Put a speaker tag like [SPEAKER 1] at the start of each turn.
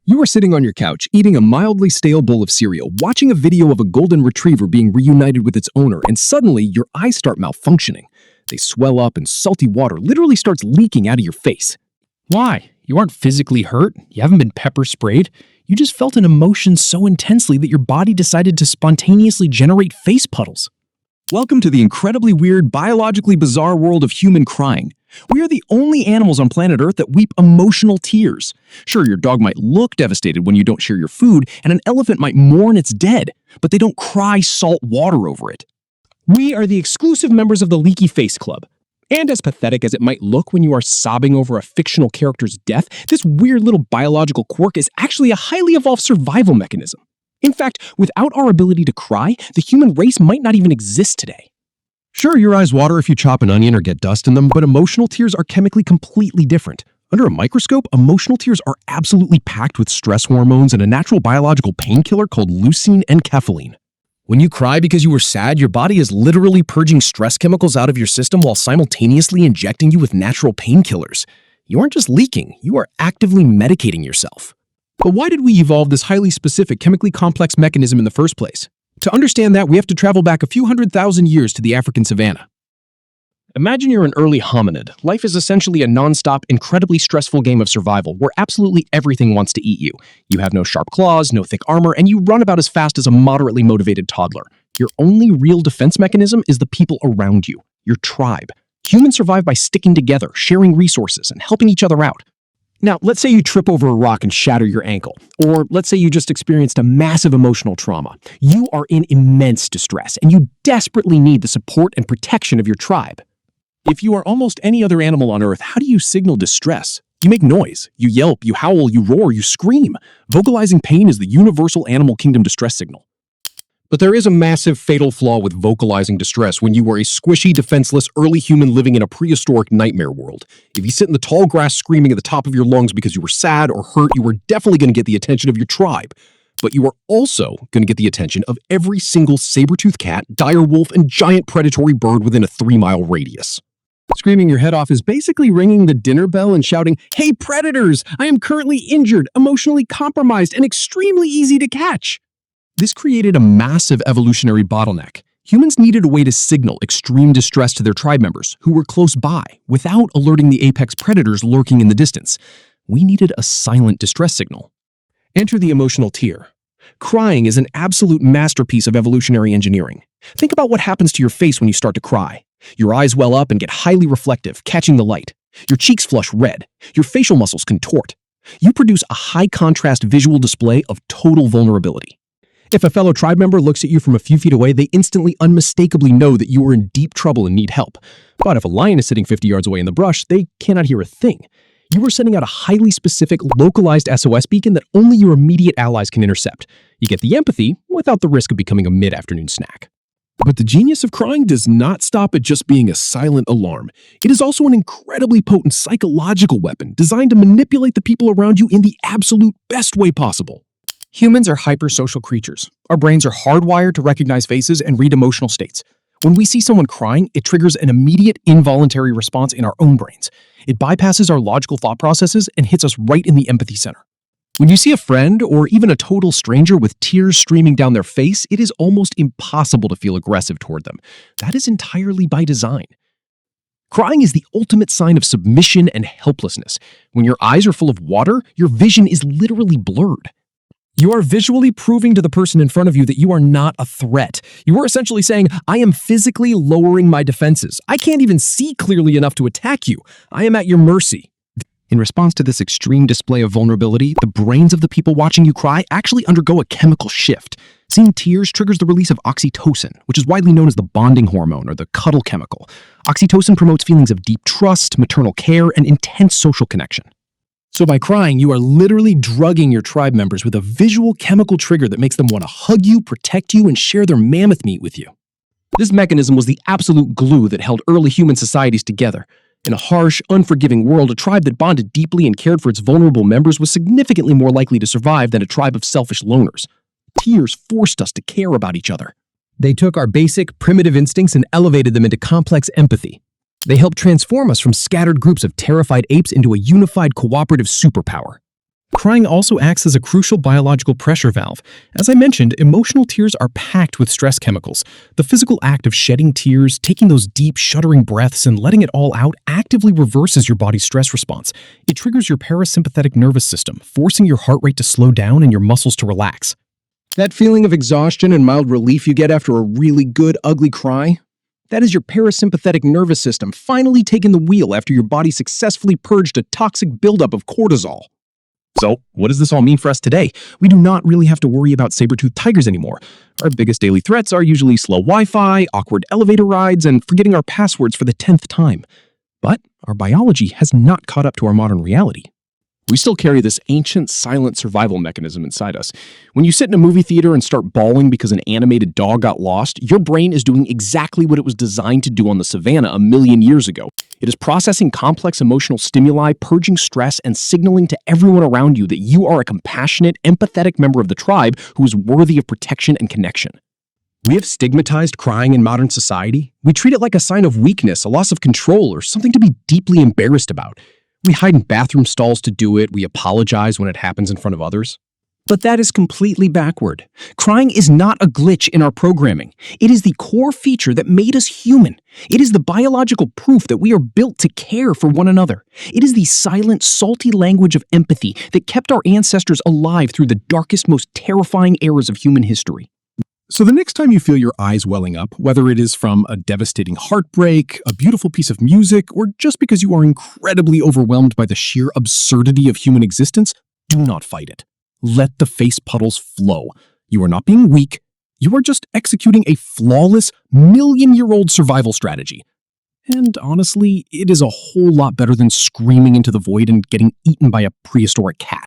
[SPEAKER 1] You are sitting on your couch, eating a mildly stale bowl of cereal, watching a video of a golden retriever being reunited with its owner, and suddenly your eyes start malfunctioning. They swell up and salty water literally starts leaking out of your face.
[SPEAKER 2] Why? You aren't physically hurt. You haven't been pepper sprayed. You just felt an emotion so intensely that your body decided to spontaneously generate face puddles.
[SPEAKER 1] Welcome to the incredibly weird, biologically bizarre world of human crying. We are the only animals on planet Earth that weep emotional tears. Sure, your dog might look devastated when you don't share your food, and an elephant might mourn its dead, but they don't cry salt water over it.
[SPEAKER 2] We are the exclusive members of the Leaky Face Club. And as pathetic as it might look when you are sobbing over a fictional character's death, this weird little biological quirk is actually a highly evolved survival mechanism. In fact, without our ability to cry, the human race might not even exist today.
[SPEAKER 1] Sure, your eyes water if you chop an onion or get dust in them, but emotional tears are chemically completely different. Under a microscope, emotional tears are absolutely packed with stress hormones and a natural biological painkiller called leucine and caffeine. When you cry because you were sad, your body is literally purging stress chemicals out of your system while simultaneously injecting you with natural painkillers. You aren't just leaking, you are actively medicating yourself.
[SPEAKER 2] But why did we evolve this highly specific, chemically complex mechanism in the first place? To understand that, we have to travel back a few 100,000 years to the African savanna. Imagine you're an early hominid. Life is essentially a non-stop, incredibly stressful game of survival where absolutely everything wants to eat you. You have no sharp claws, no thick armor, and you run about as fast as a moderately motivated toddler. Your only real defense mechanism is the people around you, your tribe. Humans survive by sticking together, sharing resources, and helping each other out. Now, let's say you trip over a rock and shatter your ankle, or let's say you just experienced a massive emotional trauma. You are in immense distress, and you desperately need the support and protection of your tribe. If you are almost any other animal on Earth, how do you signal distress? You make noise. You yelp, you howl, you roar, you scream. Vocalizing pain is the universal animal kingdom distress signal. But there is a massive fatal flaw with vocalizing distress when you are a squishy, defenseless, early human living in a prehistoric nightmare world. If you sit in the tall grass screaming at the top of your lungs because you were sad or hurt, you are definitely going to get the attention of your tribe. But you are also going to get the attention of every single saber-toothed cat, dire wolf, and giant predatory bird within a 3-mile radius. Screaming your head off is basically ringing the dinner bell and shouting, "Hey predators, I am currently injured, emotionally compromised, and extremely easy to catch." This created a massive evolutionary bottleneck. Humans needed a way to signal extreme distress to their tribe members who were close by without alerting the apex predators lurking in the distance. We needed a silent distress signal. Enter the emotional tear. Crying is an absolute masterpiece of evolutionary engineering. Think about what happens to your face when you start to cry. Your eyes well up and get highly reflective, catching the light. Your cheeks flush red. Your facial muscles contort. You produce a high-contrast visual display of total vulnerability. If a fellow tribe member looks at you from a few feet away, they instantly unmistakably know that you are in deep trouble and need help. But if a lion is sitting 50 yards away in the brush, they cannot hear a thing. You are sending out a highly specific, localized SOS beacon that only your immediate allies can intercept. You get the empathy without the risk of becoming a mid-afternoon snack. But the genius of crying does not stop at just being a silent alarm. It is also an incredibly potent psychological weapon designed to manipulate the people around you in the absolute best way possible. Humans are hypersocial creatures. Our brains are hardwired to recognize faces and read emotional states. When we see someone crying, it triggers an immediate involuntary response in our own brains. It bypasses our logical thought processes and hits us right in the empathy center. When you see a friend or even a total stranger with tears streaming down their face, it is almost impossible to feel aggressive toward them. That is entirely by design. Crying is the ultimate sign of submission and helplessness. When your eyes are full of water, your vision is literally blurred. You are visually proving to the person in front of you that you are not a threat. You are essentially saying, I am physically lowering my defenses. I can't even see clearly enough to attack you. I am at your mercy. In response to this extreme display of vulnerability, the brains of the people watching you cry actually undergo a chemical shift. Seeing tears triggers the release of oxytocin, which is widely known as the bonding hormone or the cuddle chemical. Oxytocin promotes feelings of deep trust, maternal care, and intense social connection. So by crying, you are literally drugging your tribe members with a visual chemical trigger that makes them want to hug you, protect you, and share their mammoth meat with you. This mechanism was the absolute glue that held early human societies together. In a harsh, unforgiving world, a tribe that bonded deeply and cared for its vulnerable members was significantly more likely to survive than a tribe of selfish loners. Tears forced us to care about each other. They took our basic, primitive instincts and elevated them into complex empathy. They helped transform us from scattered groups of terrified apes into a unified cooperative superpower. Crying also acts as a crucial biological pressure valve. As I mentioned, emotional tears are packed with stress chemicals. The physical act of shedding tears, taking those deep, shuddering breaths, and letting it all out actively reverses your body's stress response. It triggers your parasympathetic nervous system, forcing your heart rate to slow down and your muscles to relax.
[SPEAKER 1] That feeling of exhaustion and mild relief you get after a really good, ugly cry? That is your parasympathetic nervous system finally taking the wheel after your body successfully purged a toxic buildup of cortisol.
[SPEAKER 2] So, what does this all mean for us today? We do not really have to worry about saber-toothed tigers anymore. Our biggest daily threats are usually slow Wi-Fi, awkward elevator rides, and forgetting our passwords for the 10th time. But our biology has not caught up to our modern reality. We still carry this ancient, silent survival mechanism inside us. When you sit in a movie theater and start bawling because an animated dog got lost, your brain is doing exactly what it was designed to do on the savannah a million years ago. It is processing complex emotional stimuli, purging stress, and signaling to everyone around you that you are a compassionate, empathetic member of the tribe who is worthy of protection and connection.
[SPEAKER 1] We have stigmatized crying in modern society. We treat it like a sign of weakness, a loss of control, or something to be deeply embarrassed about. We hide in bathroom stalls to do it. We apologize when it happens in front of others. But that is completely backward. Crying is not a glitch in our programming. It is the core feature that made us human. It is the biological proof that we are built to care for one another. It is the silent, salty language of empathy that kept our ancestors alive through the darkest, most terrifying eras of human history.
[SPEAKER 2] So the next time you feel your eyes welling up, whether it is from a devastating heartbreak, a beautiful piece of music, or just because you are incredibly overwhelmed by the sheer absurdity of human existence, do not fight it. Let the face puddles flow. You are not being weak. You are just executing a flawless, million-year-old survival strategy. And honestly, it is a whole lot better than screaming into the void and getting eaten by a prehistoric cat.